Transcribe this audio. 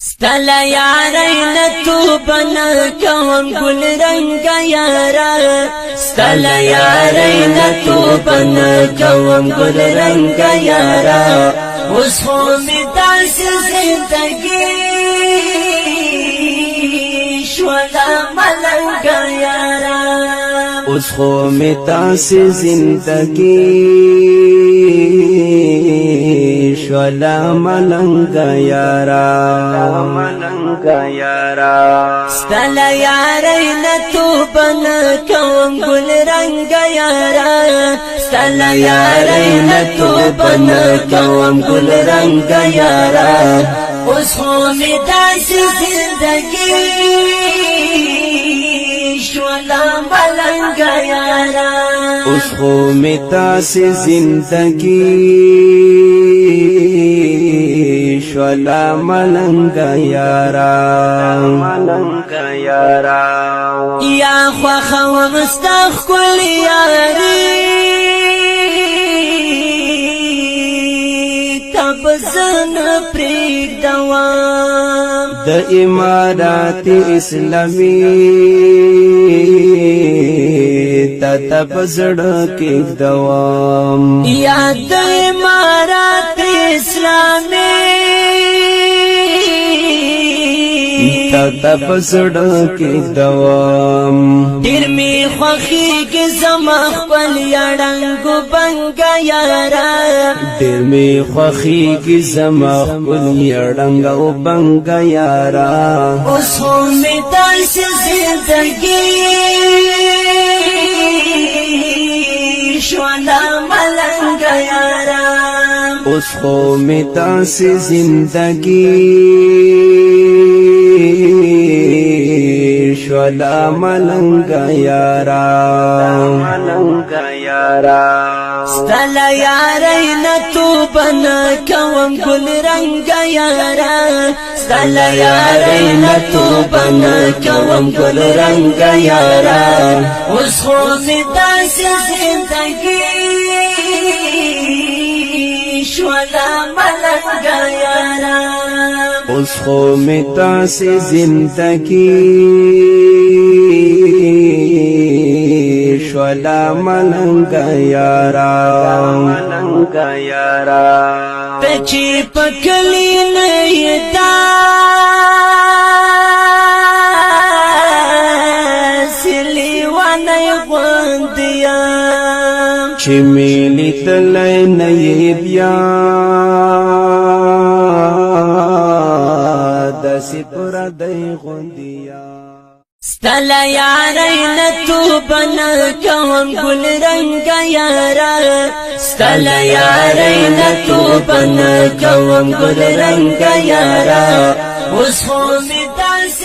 ستلا یارین تو بنا کوم گل رنگ یارا ستلا یارین تو بنا کوم گل رنگ یارا اس خو می داس زندگی شولا ملنگ یارا اس خو می داس زندگی شولا ملنگ یارا ستلا یارین تو بنا کوم گل رنگ یارا ستلا یارین تو بنا کوم گل رنگ یارا اس خو می داس زندگی شولا ملنگ یارا اس خو می داس زندگی شولا ملنگ یارا یا خوخه و مستخ کل یاری تب زن پریک دوام د امارات اسلامی تب زړه کې دوام یا د امارات اسلامی تب زړه کې دوام ډیر می خوخي کې زما خپل یړنګ بنګ یارا ډیر می خوخي کې زما خپل یړنګ بنګ یارا اوس هم داس زندگی شولا ملنګ یارا اوس خو می داس زندگی شولا ملنگ یارا ستلا یارین تو بنا کوم گل رنگ یارا ستلا یارین تو بنا کوم گل رنگ یارا اس خو می داس زندگی شولا ملنگ یارا اس خو می داس زندگی شولا ملنگ یارا پچی پکلی نیتا سلی وانی غندیا چی میلی تلی نئی بیا دسی پورا دی غندیا ستلا یارین تو بنا کوم گل رنگ یارا ستلا یارین تو بنا کوم گل رنگ یارا اس خو می داس